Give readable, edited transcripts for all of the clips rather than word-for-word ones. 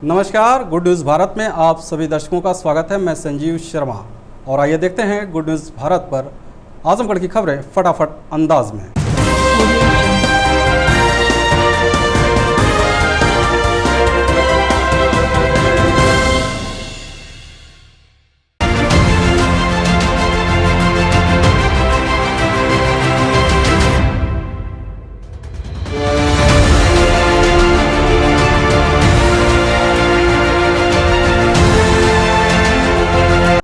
नमस्कार, good news Bharat में आप सभी दर्शकों का स्वागत है। मैं संजीव शर्मा और आइए देखते हैं गुड न्यूज़ भारत पर आजमगढ़ की खबरें फटाफट अंदाज में।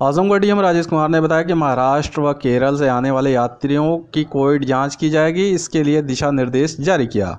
आजमगढ़ डीएम राजेश कुमार ने बताया कि महाराष्ट्र व केरल से आने वाले यात्रियों की कोविड जांच की जाएगी। इसके लिए दिशा निर्देश जारी किया।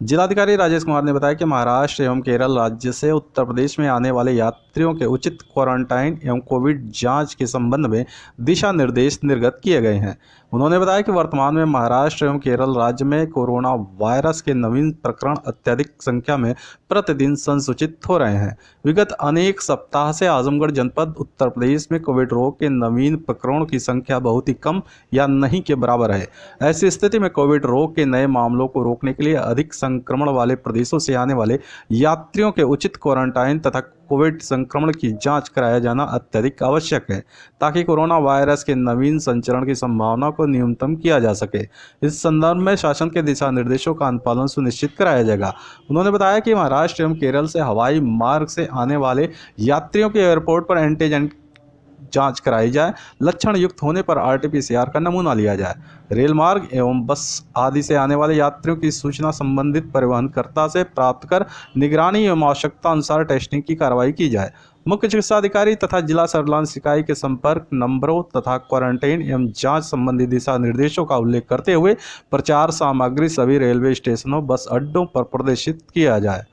जिलाधिकारी राजेश कुमार ने बताया कि महाराष्ट्र एवं केरल राज्य से उत्तर प्रदेश में आने वाले यात्रियों के उचित क्वारंटाइन एवं कोविड जांच के संबंध में दिशा निर्देश निर्गत किए गए हैं। उन्होंने बताया कि वर्तमान में महाराष्ट्र एवं केरल राज्य में कोरोना वायरस के नवीन प्रकरण अत्यधिक संख्या में प्रतिदिन संसूचित हो रहे हैं। विगत अनेक सप्ताह से आजमगढ़ जनपद उत्तर प्रदेश में कोविड रोग के नवीन प्रकरणों की संख्या बहुत ही कम या नहीं के बराबर है। ऐसी स्थिति में कोविड रोग के नए मामलों को रोकने के लिए अधिक संक्रमण वाले प्रदेशों से आने वाले यात्रियों के उचित क्वारंटाइन तथा कोविड संक्रमण की जांच कराया जाना अत्यधिक आवश्यक है, ताकि कोरोना वायरस के नवीन संचरण की संभावना को न्यूनतम किया जा सके। इस संदर्भ में शासन के दिशा निर्देशों का अनुपालन सुनिश्चित कराया जाएगा। उन्होंने बताया कि महाराष्ट्र एवं केरल से हवाई मार्ग से आने वाले यात्रियों के एयरपोर्ट पर एंटीजन जांच कराई जाए, लक्षण युक्त होने पर आरटीपीसीआर का नमूना लिया जाए। रेल मार्ग एवं बस आदि से आने वाले यात्रियों की सूचना संबंधित परिवहनकर्ता से प्राप्त कर निगरानी एवं आवश्यकता अनुसार टेस्टिंग की कार्रवाई की जाए। मुख्य चिकित्सा अधिकारी तथा जिला सर्विलांस इकाई के संपर्क नंबरों तथा क्वारंटाइन एवं जांच संबंधी दिशा निर्देशों का उल्लेख करते हुए प्रचार सामग्री सभी रेलवे स्टेशनों, बस अड्डों पर प्रदर्शित किया जाए।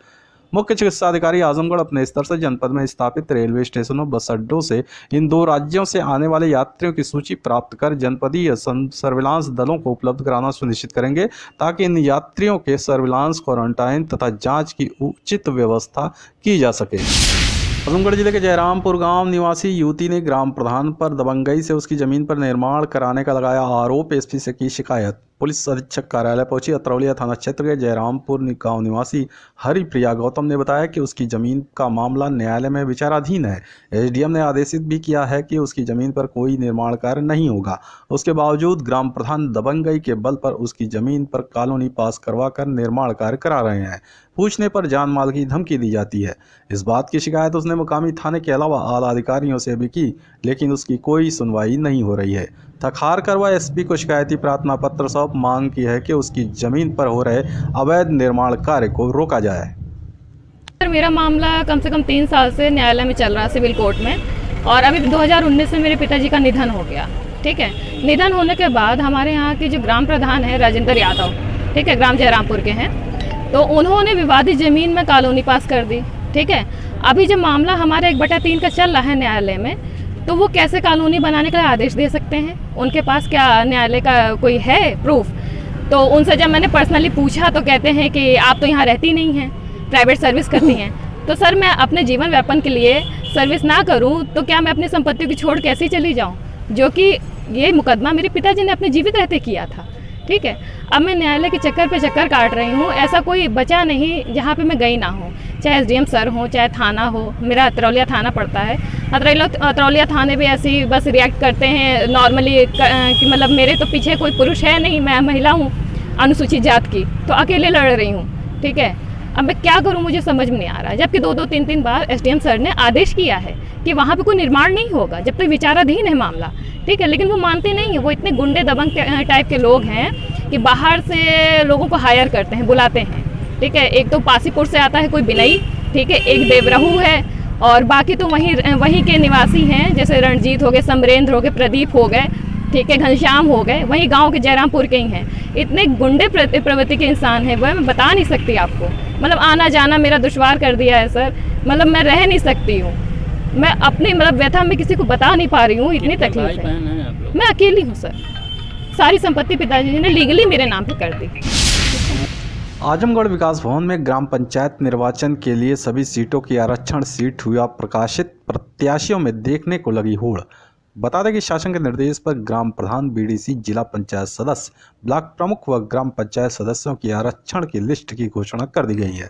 मुख्य चिकित्सा अधिकारी आजमगढ़ अपने स्तर से जनपद में स्थापित रेलवे स्टेशनों, बस अड्डों से इन दो राज्यों से आने वाले यात्रियों की सूची प्राप्त कर जनपदीय सर्विलांस दलों को उपलब्ध कराना सुनिश्चित करेंगे, ताकि इन यात्रियों के सर्विलांस, क्वारंटाइन तथा जांच की उचित व्यवस्था की जा सके। आजमगढ़ जिले के जयरामपुर गांव निवासी युवती ने ग्राम प्रधान पर दबंगई से उसकी जमीन पर निर्माण कराने का लगाया आरोप। एसपी से की शिकायत। पुलिस अधीक्षक कार्यालय पहुंची। अतरौलिया थाना क्षेत्र के जयरामपुर गांव निवासी हरिप्रिया गौतम ने बताया कि उसकी जमीन का मामला न्यायालय में विचाराधीन है। एसडीएम ने आदेशित भी किया है कि उसकी जमीन पर कोई निर्माण कार्य नहीं होगा। उसके बावजूद ग्राम प्रधान दबंगई के बल पर उसकी जमीन पर कॉलोनी पास करवा कर निर्माण कार्य करा रहे हैं। पूछने पर जान माल की धमकी दी जाती है। इस बात की शिकायत उसने मुकामी थाने के अलावा आला अधिकारियों से भी की, लेकिन उसकी कोई सुनवाई नहीं हो रही है। थक-हार कर वह एसपी को शिकायती प्रार्थना पत्र सौंप मांग की है कि उसकी जमीन पर हो रहे अवैध निर्माण कार्य को रोका जाए। सर, मेरा मामला कम से कम 3 साल से न्यायालय में चल रहा है, सिविल कोर्ट में। और अभी 2019 में मेरे पिताजी का निधन हो गया। ठीक है, निधन होने के बाद हमारे यहाँ के जो ग्राम प्रधान है राजेंद्र यादव, ठीक है, ग्राम जयरामपुर के हैं, तो उन्होंने विवादित जमीन में कॉलोनी पास कर दी। ठीक है, अभी जब मामला हमारा 1/3 का चल रहा है न्यायालय में, तो वो कैसे कॉलोनी बनाने का आदेश दे सकते हैं? उनके पास क्या न्यायालय का कोई है प्रूफ? तो उनसे जब मैंने पर्सनली पूछा तो कहते हैं कि आप तो यहाँ रहती नहीं हैं, प्राइवेट सर्विस करती हैं। तो सर, मैं अपने जीवन व्यापन के लिए सर्विस ना करूँ तो क्या मैं अपनी संपत्ति को छोड़ कैसे चली जाऊँ? जो कि ये मुकदमा मेरे पिताजी ने अपने जीवित रहते किया था। ठीक है, अब मैं न्यायालय के चक्कर पे चक्कर काट रही हूँ। ऐसा कोई बचा नहीं जहाँ पे मैं गई ना हूँ, चाहे एसडीएम सर हो, चाहे थाना हो। मेरा अतरौलिया थाना पड़ता है। अतरौलिया थाने भी ऐसे ही बस रिएक्ट करते हैं नॉर्मली कि मतलब मेरे तो पीछे कोई पुरुष है नहीं, मैं महिला हूँ अनुसूचित जात की, तो अकेले लड़ रही हूँ। ठीक है, अब मैं क्या करूँ, मुझे समझ में नहीं आ रहा। जबकि 2-2, 3-3 बार एसडीएम सर ने आदेश किया है कि वहाँ पे कोई निर्माण नहीं होगा जब तक विचाराधीन है मामला। ठीक है, लेकिन वो मानते नहीं है। वो इतने गुंडे दबंग टाइप के लोग हैं कि बाहर से लोगों को हायर करते हैं, बुलाते हैं। ठीक है, एक तो पासीपुर से आता है कोई बिनई, ठीक है, एक देवरहू है, और बाकी तो वहीं के निवासी हैं, जैसे रणजीत हो गए, समरेंद्र हो गए, प्रदीप हो गए, ठीक है, घनश्याम हो गए, वहीं गांव के जयरामपुर के ही हैं। इतने गुंडे प्रवृत्ति के इंसान हैं वह, मैं बता नहीं सकती आपको। मतलब आना जाना मेरा दुश्वार कर दिया है सर। मतलब मैं रह नहीं सकती हूँ। मैं अपनी व्यथा में किसी को बता नहीं पा रही हूँ, इतनी तकलीफ है। मैं अकेली हूँ सर। सारी संपत्ति पिताजी ने लीगली मेरे नाम पे कर दी। आजमगढ़ विकास भवन में ग्राम पंचायत निर्वाचन के लिए सभी सीटों की आरक्षण सीट हुआ प्रकाशित। प्रत्याशियों में देखने को लगी होड़। बता दें कि शासन के निर्देश पर ग्राम प्रधान, बीडीसी, जिला पंचायत सदस्य, ब्लॉक प्रमुख व ग्राम पंचायत सदस्यों की आरक्षण की लिस्ट की घोषणा कर दी गई है।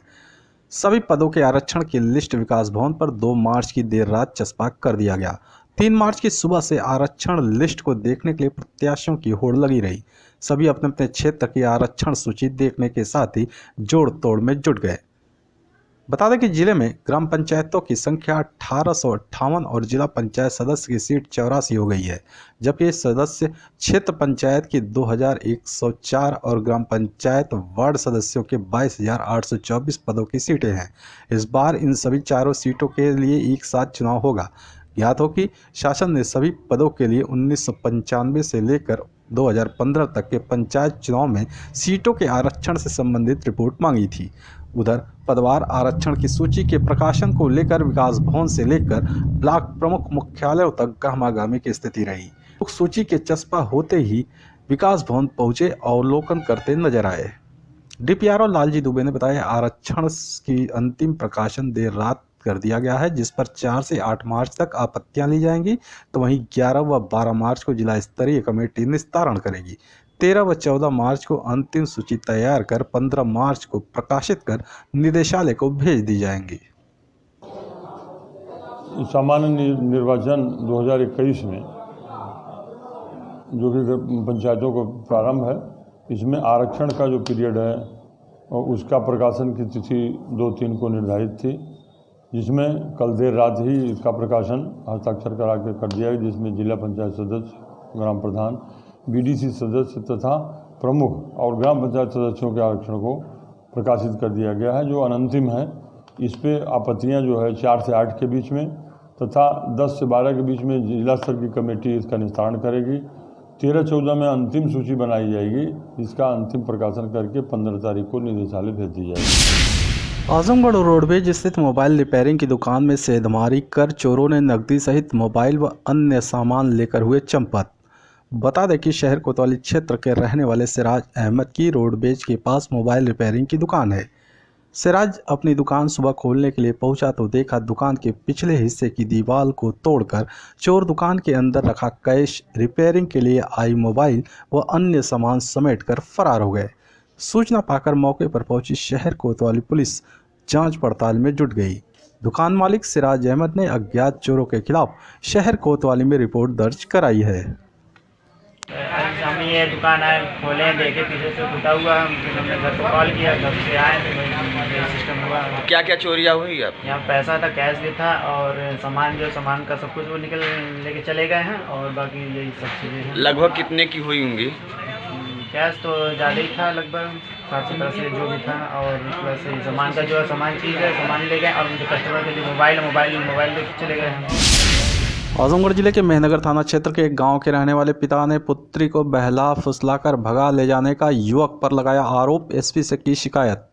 सभी पदों के आरक्षण की लिस्ट विकास भवन पर 2 मार्च की देर रात चस्पा कर दिया गया। 3 मार्च की सुबह से आरक्षण लिस्ट को देखने के लिए प्रत्याशियों की होड़ लगी रही। सभी अपने अपने क्षेत्र की आरक्षण सूची देखने के साथ ही जोड़ तोड़ में जुट गए। बता दें कि जिले में ग्राम पंचायतों की संख्या 1858 और जिला पंचायत सदस्य की सीट 84 हो गई है, जबकि सदस्य क्षेत्र पंचायत की 2104 और ग्राम पंचायत वार्ड सदस्यों के 22,824 पदों की सीटें हैं। इस बार इन सभी चारों सीटों के लिए एक साथ चुनाव होगा। ज्ञात हो कि शासन ने सभी पदों के लिए 1995 से लेकर 2015 तक के पंचायत चुनाव में सीटों के आरक्षण से संबंधित रिपोर्ट मांगी थी। उधर पदवार आरक्षण की सूची के प्रकाशन को लेकर विकास भवन से लेकर ब्लॉक प्रमुख मुख्यालयों तक गहमागहमी की स्थिति रही। सूची के चस्पा होते ही विकास भवन पहुंचे और अवलोकन करते नजर आए। डीपीआरओ लालजी दुबे ने बताया, आरक्षण की अंतिम प्रकाशन देर रात कर दिया गया है, जिस पर 4 से 8 मार्च तक आपत्तियां ली जाएंगी, तो वहीं 11 व 12 मार्च को जिला स्तरीय कमेटी निस्तारण करेगी। 13 व 14 मार्च को अंतिम सूची तैयार कर 15 मार्च को प्रकाशित कर निदेशालय को भेज दी जाएंगी। सामान्य निर्वाचन 2021 में जो कि पंचायतों को प्रारंभ है, इसमें आरक्षण का जो पीरियड है और उसका प्रकाशन की तिथि 2-3 को निर्धारित थी, जिसमें कल देर रात ही इसका प्रकाशन हस्ताक्षर करा के कर दिया है, जिसमें जिला पंचायत सदस्य, ग्राम प्रधान, बीडीसी सदस्य तथा प्रमुख और ग्राम पंचायत सदस्यों के आरक्षण को प्रकाशित कर दिया गया है, जो अनंतिम है। इस पे आपत्तियां जो है 4 से 8 के बीच में तथा 10 से 12 के बीच में जिला स्तर की कमेटी इसका निस्तारण करेगी। 13-14 में अंतिम सूची बनाई जाएगी, जिसका अंतिम प्रकाशन करके 15 तारीख को निदेशालय भेज दी जाएगी। आजमगढ़ रोडवेज स्थित मोबाइल रिपेयरिंग की दुकान में सेंधमारी कर चोरों ने नकदी सहित मोबाइल व अन्य सामान लेकर हुए चंपत। बता दें कि शहर कोतवाली क्षेत्र के रहने वाले सिराज अहमद की रोडवेज के पास मोबाइल रिपेयरिंग की दुकान है। सिराज अपनी दुकान सुबह खोलने के लिए पहुंचा तो देखा दुकान के पिछले हिस्से की दीवार को तोड़कर चोर दुकान के अंदर रखा कैश, रिपेयरिंग के लिए आई मोबाइल व अन्य सामान समेटकर फरार हो गए। सूचना पाकर मौके पर पहुंची शहर कोतवाली पुलिस जांच पड़ताल में जुट गई। दुकान मालिक सिराज अहमद ने अज्ञात चोरों के खिलाफ शहर कोतवाली में रिपोर्ट दर्ज कराई है। हम ये दुकान आए, खोले, देखे पीछे से टूटा हुआ, फिर हमने घर को कॉल किया, घर से आए तो ये सिस्टम हुआ। क्या क्या चोरियाँ हुई अब? यहाँ पैसा था, कैश भी था और सामान का सब कुछ वो लेके चले गए हैं और बाकी यही सब चीज़ें हैं। लगभग कितने की हुई होंगी? कैश तो ज़्यादा ही था, लगभग 60-70 से जो भी था, और प्लस सामान का जो सामान चीज़ है सामान ले गए, और उनके कस्टमर के लिए मोबाइल लेके चले गए हैं। आजमगढ़ जिले के मेहनगर थाना क्षेत्र के एक गांव के रहने वाले पिता ने पुत्री को बहला फुसलाकर भगा ले जाने का युवक पर लगाया आरोप। एसपी से की शिकायत।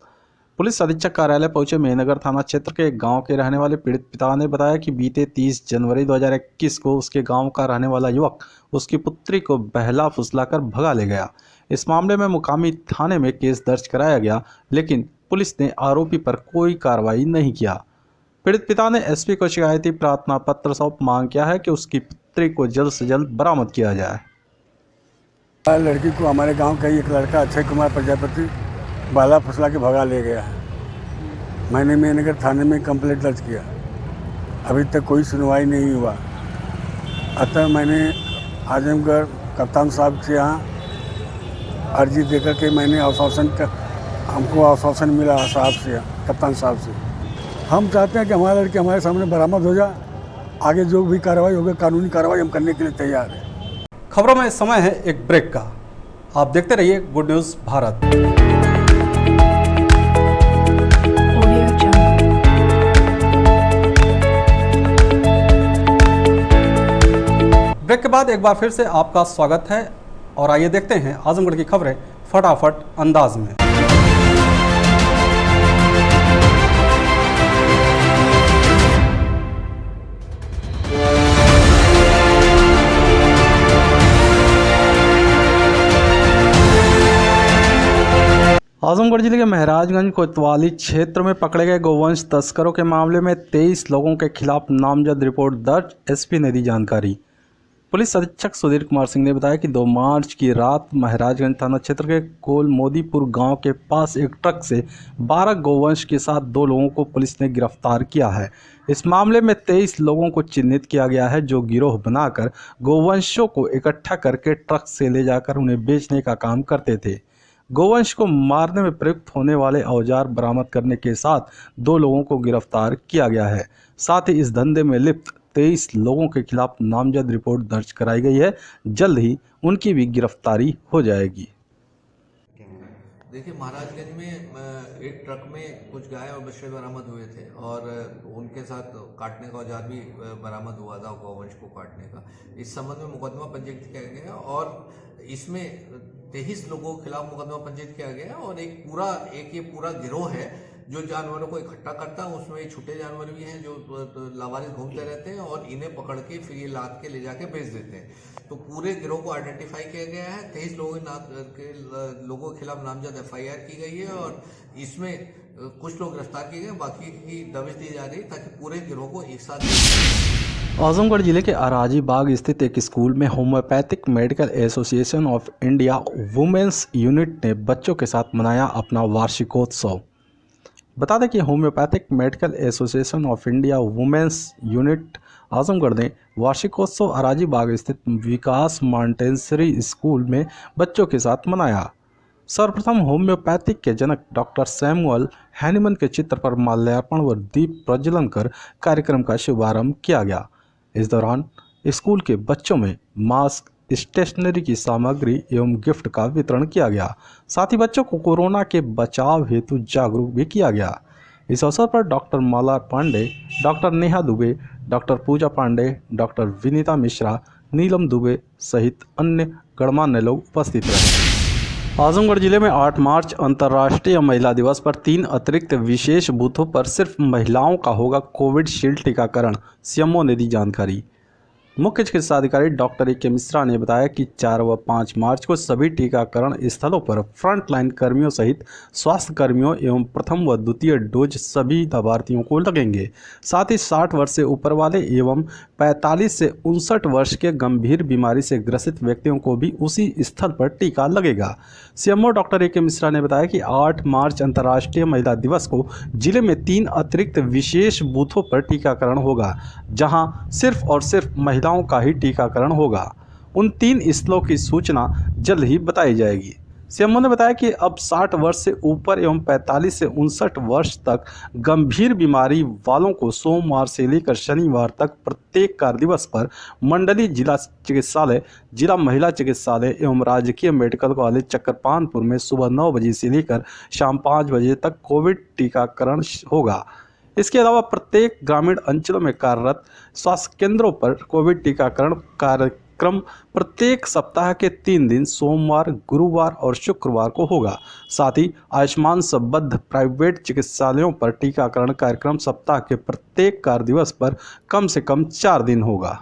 पुलिस अधीक्षक कार्यालय पहुंचे मेहनगर थाना क्षेत्र के एक गांव के रहने वाले पीड़ित पिता ने बताया कि बीते 30 जनवरी 2021 को उसके गांव का रहने वाला युवक उसकी पुत्री को बहला फुसलाकर भगा ले गया। इस मामले में मुकामी थाने में केस दर्ज कराया गया, लेकिन पुलिस ने आरोपी पर कोई कार्रवाई नहीं किया। पीड़ित पिता ने एसपी को शिकायती प्रार्थना पत्र सौंप मांग किया है कि उसकी पुत्री को जल्द से जल्द बरामद किया जाए। लड़की को हमारे गांव का ही एक लड़का अक्षय कुमार प्रजापति बाला फुसला के भगा ले गया है। मैंने मेहनगर थाने में कंप्लेंट दर्ज किया, अभी तक कोई सुनवाई नहीं हुआ। अतः मैंने आजमगढ़ कप्तान साहब के यहाँ अर्जी देकर के मैंने हमको आश्वासन मिला साहब से, कप्तान साहब से। हम चाहते हैं कि हमारा लड़की हमारे सामने बरामद हो जाए। आगे जो भी कार्रवाई होगी, कानूनी कार्रवाई हम करने के लिए तैयार हैं। खबरों में समय है एक ब्रेक का। आप देखते रहिए गुड न्यूज़ भारत। ब्रेक के बाद एक बार फिर से आपका स्वागत है और आइए देखते हैं आजमगढ़ की खबरें फटाफट अंदाज में। आजमगढ़ जिले के महाराजगंज कोतवाली क्षेत्र में पकड़े गए गोवंश तस्करों के मामले में 23 लोगों के खिलाफ नामजद रिपोर्ट दर्ज। एसपी ने दी जानकारी। पुलिस अधीक्षक सुधीर कुमार सिंह ने बताया कि 2 मार्च की रात महाराजगंज थाना क्षेत्र के कोलमोदीपुर गांव के पास एक ट्रक से 12 गोवंश के साथ 2 लोगों को पुलिस ने गिरफ्तार किया है। इस मामले में 23 लोगों को चिन्हित किया गया है जो गिरोह बनाकर गोवंशों को इकट्ठा करके ट्रक से ले जाकर उन्हें बेचने का काम करते थे। गोवंश को मारने में प्रयुक्त होने वाले औजार बरामद करने के साथ 2 लोगों को गिरफ्तार किया गया है। साथ ही इस धंधे में लिप्त 23 लोगों के खिलाफ नामजद रिपोर्ट दर्ज कराई गई है। जल्द ही उनकी भी गिरफ्तारी हो जाएगी। देखिए, महाराजगंज में एक ट्रक में कुछ गाय और बछड़े बरामद हुए थे और उनके साथ काटने का औजार भी बरामद हुआ था गौवंश को काटने का। इस संबंध में मुकदमा पंजीकृत किया गया और इसमें 23 लोगों के खिलाफ मुकदमा पंजीकृत किया गया और ये पूरा गिरोह है जो जानवरों को इकट्ठा करता है। उसमें छुट्टे जानवर भी हैं जो लावारिस घूमते रहते हैं और इन्हें पकड़ के फिर ये लाद के ले जाके बेच देते हैं। तो पूरे गिरोह को आइडेंटिफाई किया गया है। 23 लोगों के खिलाफ नामजद FIR की गई है और इसमें कुछ लोग गिरफ्तार किए गए, बाकी की दबिश दी जा रही है ताकि पूरे गिरोह को एक साथ। आजमगढ़ जिले के अराजी बाग स्थित एक स्कूल में homoeopathic medical association of India women's unit ने बच्चों के साथ मनाया अपना वार्षिकोत्सव। बता दें कि homoeopathic medical association of India women's unit Azamgarh ने वार्षिकोत्सव अराजी बाग स्थित विकास मॉन्टेसरी स्कूल में बच्चों के साथ मनाया। सर्वप्रथम होम्योपैथिक के जनक डॉक्टर सैमुअल हैनीमन के चित्र पर माल्यार्पण व दीप प्रज्वलन कर कार्यक्रम का शुभारंभ किया गया। इस दौरान स्कूल के बच्चों में मास्क, स्टेशनरी की सामग्री एवं गिफ्ट का वितरण किया गया। साथ ही बच्चों को कोरोना के बचाव हेतु जागरूक भी किया गया। इस अवसर पर डॉक्टर माला पांडे, डॉक्टर नेहा दुबे, डॉक्टर पूजा पांडे, डॉक्टर विनीता मिश्रा, नीलम दुबे सहित अन्य गणमान्य लोग उपस्थित रहे। आजमगढ़ जिले में 8 मार्च अंतर्राष्ट्रीय महिला दिवस पर 3 अतिरिक्त विशेष बूथों पर सिर्फ महिलाओं का होगा कोविडशील्ड टीकाकरण। सीएमओ ने दी जानकारी। मुख्य चिकित्सा अधिकारी डॉक्टर A.K. मिश्रा ने बताया कि 4 व 5 मार्च को सभी टीकाकरण स्थलों पर फ्रंटलाइन कर्मियों सहित स्वास्थ्य कर्मियों एवं प्रथम व द्वितीय डोज सभी लाभार्थियों को लगेंगे। साथ ही 60 वर्ष से ऊपर वाले एवं 45 से 59 वर्ष के गंभीर बीमारी से ग्रसित व्यक्तियों को भी उसी स्थल पर टीका लगेगा। CMO doctor A.K. मिश्रा ने बताया कि 8 मार्च अंतर्राष्ट्रीय महिला दिवस को जिले में 3 अतिरिक्त विशेष बूथों पर टीकाकरण होगा, जहां सिर्फ और सिर्फ महिलाओं का ही टीकाकरण होगा। उन 3 स्थलों की सूचना जल्द ही बताई जाएगी। सीएमओ ने बताया कि अब 60 वर्ष से ऊपर एवं 45 से 59 वर्ष तक गंभीर बीमारी वालों को सोमवार से लेकर शनिवार तक प्रत्येक कार्य दिवस पर मंडलीय जिला चिकित्सालय, जिला महिला चिकित्सालय एवं राजकीय मेडिकल कॉलेज चक्रपानपुर में सुबह 9 बजे से लेकर शाम 5 बजे तक कोविड टीकाकरण होगा। इसके अलावा प्रत्येक ग्रामीण अंचलों में कार्यरत स्वास्थ्य केंद्रों पर कोविड टीकाकरण कार्यक्रम प्रत्येक सप्ताह के 3 दिन सोमवार, गुरुवार और शुक्रवार को होगा। साथ ही आयुष्मान संबद्ध प्राइवेट चिकित्सालयों पर टीकाकरण कार्यक्रम सप्ताह के प्रत्येक कार्य दिवस पर कम से कम 4 दिन होगा।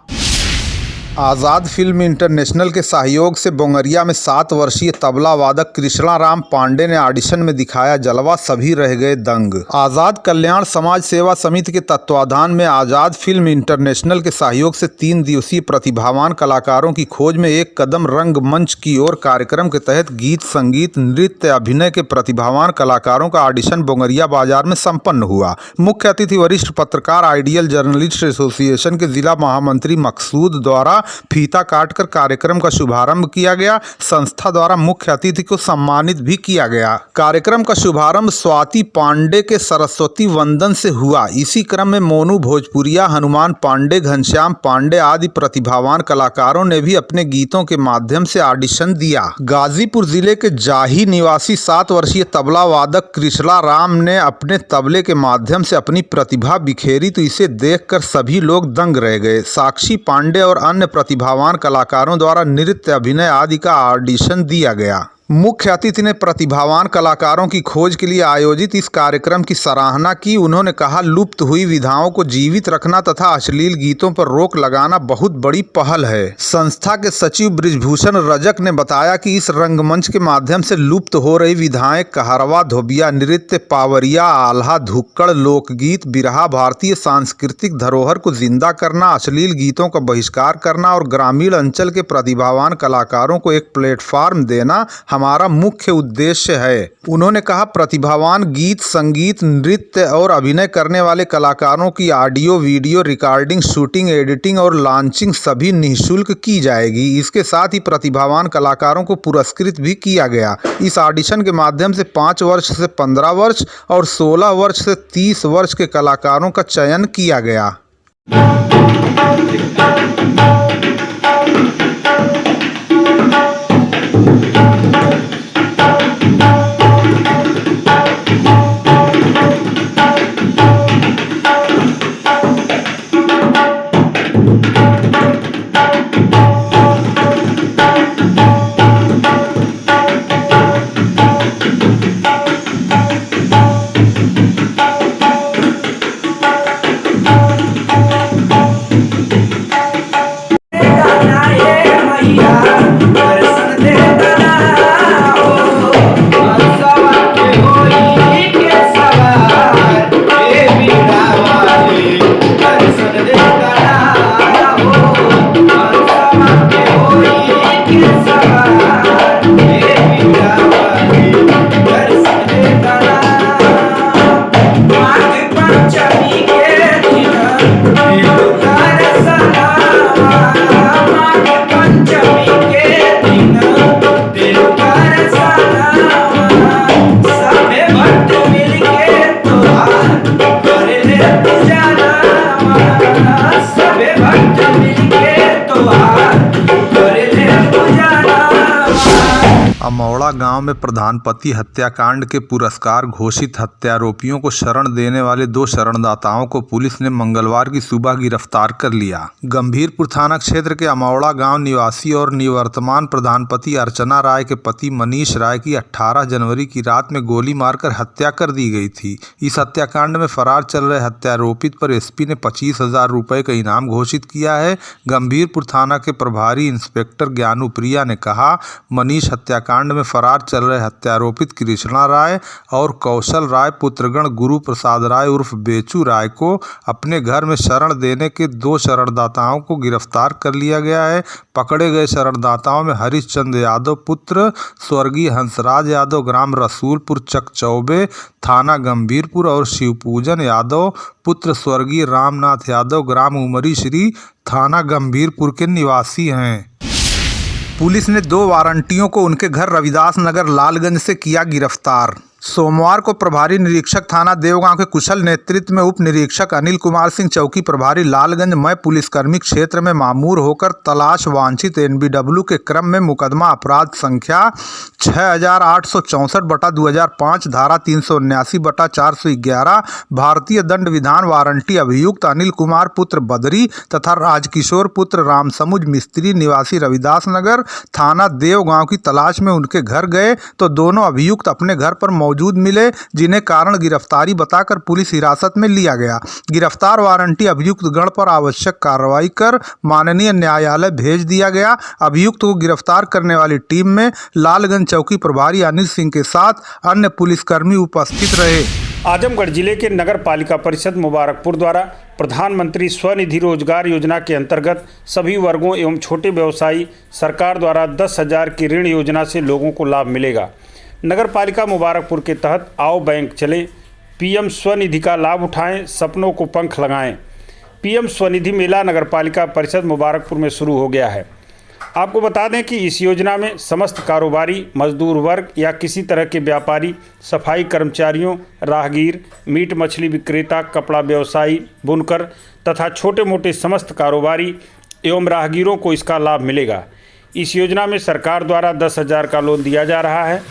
आज़ाद फिल्म इंटरनेशनल के सहयोग से बोंगरिया में 7 वर्षीय तबला वादक कृष्णा राम पांडे ने ऑडिशन में दिखाया जलवा, सभी रह गए दंग। आज़ाद कल्याण समाज सेवा समिति के तत्वाधान में आज़ाद फिल्म इंटरनेशनल के सहयोग से 3 दिवसीय प्रतिभावान कलाकारों की खोज में एक कदम रंगमंच की ओर कार्यक्रम के तहत गीत, संगीत, नृत्य, अभिनय के प्रतिभावान कलाकारों का ऑडिशन बोंगरिया बाजार में संपन्न हुआ। मुख्य अतिथि वरिष्ठ पत्रकार, आइडियल जर्नलिस्ट एसोसिएशन के जिला महामंत्री मकसूद द्वारा फीता काटकर कार्यक्रम का शुभारंभ किया गया। संस्था द्वारा मुख्य अतिथि को सम्मानित भी किया गया। कार्यक्रम का शुभारंभ स्वाति पांडे के सरस्वती वंदन से हुआ। इसी क्रम में मोनू भोजपुरिया, हनुमान पांडे, घनश्याम पांडे आदि प्रतिभावान कलाकारों ने भी अपने गीतों के माध्यम से ऑडिशन दिया। गाजीपुर जिले के जाही निवासी 7 वर्षीय तबला वादक कृष्णा राम ने अपने तबले के माध्यम से अपनी प्रतिभा बिखेरी तो इसे देखकर सभी लोग दंग रह गए। साक्षी पांडे और अन्य प्रतिभावान कलाकारों द्वारा नृत्य, अभिनय आदि का ऑडिशन दिया गया। मुख्य अतिथि ने प्रतिभावान कलाकारों की खोज के लिए आयोजित इस कार्यक्रम की सराहना की। उन्होंने कहा, लुप्त हुई विधाओं को जीवित रखना तथा अश्लील गीतों पर रोक लगाना बहुत बड़ी पहल है। संस्था के सचिव बृजभूषण रजक ने बताया कि इस रंगमंच के माध्यम से लुप्त हो रही विधाएं कहरवा, धोबिया नृत्य, पावरिया, आल्हा, धुक्कड़, लोकगीत, बिरहा, भारतीय सांस्कृतिक धरोहर को जिंदा करना, अश्लील गीतों का बहिष्कार करना और ग्रामीण अंचल के प्रतिभावान कलाकारों को एक प्लेटफॉर्म देना हमारा मुख्य उद्देश्य है। उन्होंने कहा, प्रतिभावान गीत, संगीत, नृत्य और अभिनय करने वाले कलाकारों की audio video recording, shooting, editing और लॉन्चिंग सभी निःशुल्क की जाएगी। इसके साथ ही प्रतिभावान कलाकारों को पुरस्कृत भी किया गया। इस ऑडिशन के माध्यम से 5 वर्ष से 15 वर्ष और 16 वर्ष से 30 वर्ष के कलाकारों का चयन किया गया। अमौड़ा गांव में प्रधानपति हत्याकांड के पुरस्कार घोषित हत्यारोपियों को शरण देने वाले 2 शरणदाताओं को पुलिस ने मंगलवार की सुबह गिरफ्तार कर लिया। गंभीरपुर थाना क्षेत्र के अमौड़ा गांव निवासी और निवर्तमान प्रधानपति अर्चना राय के पति मनीष राय की 18 जनवरी की रात में गोली मारकर हत्या कर दी गई थी। इस हत्याकांड में फरार चल रहे हत्यारोपित पर एसपी ने 25,000 रुपये का इनाम घोषित किया है। गंभीरपुर थाना के प्रभारी इंस्पेक्टर ज्ञानू प्रिया ने कहा, मनीष हत्याकांड में फरार चल रहे हत्यारोपित कृष्णा राय और कौशल राय पुत्रगण गुरु प्रसाद राय उर्फ बेचू राय को अपने घर में शरण देने के 2 शरणदाताओं को गिरफ्तार कर लिया गया है। पकड़े गए शरणदाताओं में हरिश्चंद्र यादव पुत्र स्वर्गीय हंसराज यादव ग्राम रसूलपुर चक चौबे थाना गंभीरपुर और शिवपूजन यादव पुत्र स्वर्गीय रामनाथ यादव ग्राम उमरी श्री थाना गंभीरपुर के निवासी हैं। पुलिस ने 2 वारंटियों को उनके घर रविदास नगर लालगंज से किया गिरफ्तार। सोमवार को प्रभारी निरीक्षक थाना देवगांव के कुशल नेतृत्व में उप निरीक्षक अनिल कुमार सिंह, चौकी प्रभारी लालगंज मय पुलिसकर्मी क्षेत्र में मामूर होकर तलाश वांछित NBW के क्रम में मुकदमा अपराध संख्या 6864/2005 धारा 379/411 भारतीय दंड विधान वारंटी अभियुक्त अनिल कुमार पुत्र बदरी तथा राजकिशोर पुत्र रामसमुज मिस्त्री निवासी रविदास नगर थाना देवगांव की तलाश में उनके घर गए तो दोनों अभियुक्त अपने घर पर मौजूद मिले, जिन्हें कारण गिरफ्तारी बताकर पुलिस हिरासत में लिया गया। गिरफ्तार वारंटी अभियुक्त गण पर आवश्यक कार्रवाई कर माननीय न्यायालय भेज दिया गया। अभियुक्त को गिरफ्तार करने वाली टीम में लालगंज चौकी प्रभारी अनिल सिंह के साथ अन्य पुलिसकर्मी उपस्थित रहे। आजमगढ़ जिले के नगर पालिका परिषद मुबारकपुर द्वारा प्रधानमंत्री स्वनिधि रोजगार योजना के अंतर्गत सभी वर्गों एवं छोटे व्यवसायी सरकार द्वारा 10,000 की ऋण योजना से लोगों को लाभ मिलेगा। नगर पालिका मुबारकपुर के तहत आओ बैंक चले, पीएम स्वनिधि का लाभ उठाएं, सपनों को पंख लगाएं। पीएम स्वनिधि मेला नगर पालिका परिषद मुबारकपुर में शुरू हो गया है। आपको बता दें कि इस योजना में समस्त कारोबारी, मजदूर वर्ग या किसी तरह के व्यापारी, सफाई कर्मचारियों, राहगीर, मीट मछली विक्रेता, कपड़ा व्यवसायी, बुनकर तथा छोटे मोटे समस्त कारोबारी एवं राहगीरों को इसका लाभ मिलेगा। इस योजना में सरकार द्वारा 10,000 का लोन दिया जा रहा है,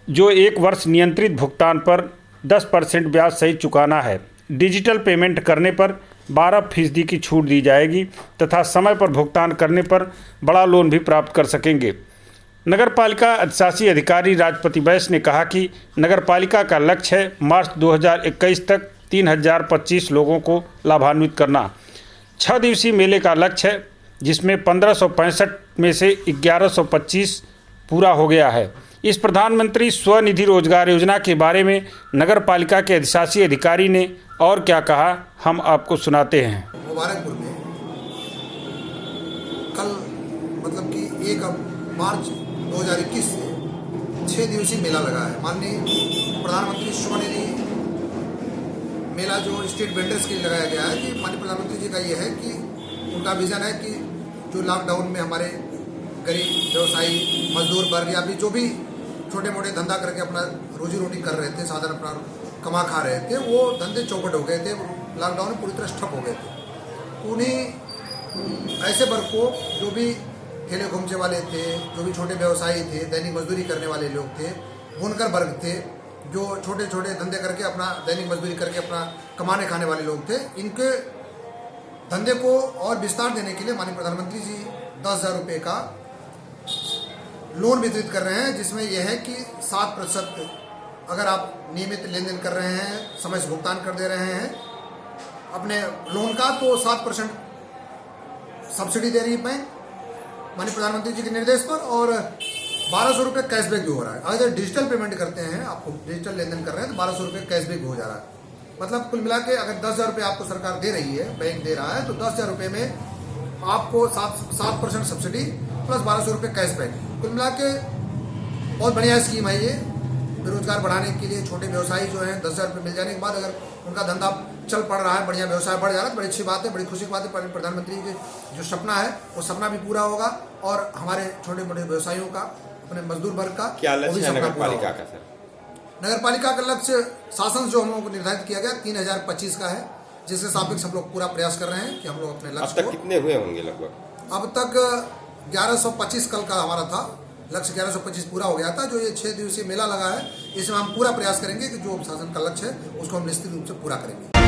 जो 1 वर्ष नियंत्रित भुगतान पर 10% ब्याज सहित चुकाना है। डिजिटल पेमेंट करने पर 12% की छूट दी जाएगी तथा समय पर भुगतान करने पर बड़ा लोन भी प्राप्त कर सकेंगे। नगर पालिका अधिशासी अधिकारी राजपति वैश्य ने कहा कि नगर पालिका का लक्ष्य है मार्च 2021 तक 3025 लोगों को लाभान्वित करना। 6 दिवसीय मेले का लक्ष्य है, जिसमें 1565 में से 1125 पूरा हो गया है। इस प्रधानमंत्री स्वनिधि रोजगार योजना के बारे में नगर पालिका के अधिशासी अधिकारी ने और क्या कहा, हम आपको सुनाते हैं। मुबारकपुर में कल मतलब कि 1 मार्च 2021 से 6 दिवसीय मेला लगा है। माननीय प्रधानमंत्री स्वनिधि मेला जो स्ट्रीट वेंडर्स के लिए लगाया गया है कि माननीय प्रधानमंत्री जी का ये है कि उनका विजन है कि जो लॉकडाउन में हमारे गरीब व्यवसायी मजदूर वर्ग या भी जो भी छोटे मोटे धंधा करके अपना रोजी रोटी कर रहे थे, साधन अपना कमा खा रहे थे, वो धंधे चौपट हो गए थे, लॉकडाउन में पूरी तरह ठप हो गए थे। उन्हीं ऐसे वर्ग को जो भी ठेले घूमचे वाले थे, जो भी छोटे व्यवसायी थे, दैनिक मजदूरी करने वाले लोग थे, बुनकर वर्ग थे, जो छोटे छोटे धंधे करके अपना दैनिक मजदूरी करके अपना कमाने खाने वाले लोग थे, इनके धंधे को और विस्तार देने के लिए माननीय प्रधानमंत्री जी 10,000 रुपये का लोन वितरित कर रहे हैं, जिसमें यह है कि 7% अगर आप नियमित लेन देन कर रहे हैं, समय से भुगतान कर दे रहे हैं अपने लोन का, तो 7% सब्सिडी दे रही है बैंक माननीय प्रधानमंत्री जी के निर्देश पर, और 1200 रुपये कैशबैक भी हो रहा है। अगर डिजिटल पेमेंट करते हैं, आपको डिजिटल लेन देन कर रहे हैं, तो 1200 रुपये कैशबैक भी हो जा रहा है। मतलब कुल मिला के अगर 10,000 रुपये आपको सरकार दे रही है, बैंक दे रहा है, तो 10,000 रुपये में आपको 7% सब्सिडी प्लस 1200 रुपये कैशबैक। कुल मिला के बहुत बढ़िया स्कीम है ये, बेरोजगार बढ़ाने के लिए। छोटे व्यवसायी जो हैं 10,000 रुपये मिल जाने के बाद अगर उनका धंधा चल पड़ रहा है, बढ़िया व्यवसाय बढ़ जा रहा है, तो बड़ी अच्छी बात है, बड़ी खुशी की बात है। प्रधानमंत्री के जो सपना है वो सपना भी पूरा होगा और हमारे छोटे मोटे व्यवसायियों का, अपने मजदूर वर्ग का क्या लक्ष्य है नगर पालिका का सर? नगर पालिका का लक्ष्य शासन जो हम लोगों को निर्धारित किया गया 3025 का है, जिसके सापेक्ष हम लोग पूरा प्रयास कर रहे हैं कि हम लोग अपने लक्ष्य। अब तक कितने हुए होंगे लगभग? अब तक 1125 कल का हमारा था लक्ष्य, 1125 पूरा हो गया था। जो ये 6 दिवसीय मेला लगा है, इसमें हम पूरा प्रयास करेंगे कि जो शासन का लक्ष्य है उसको हम निश्चित रूप से पूरा करेंगे।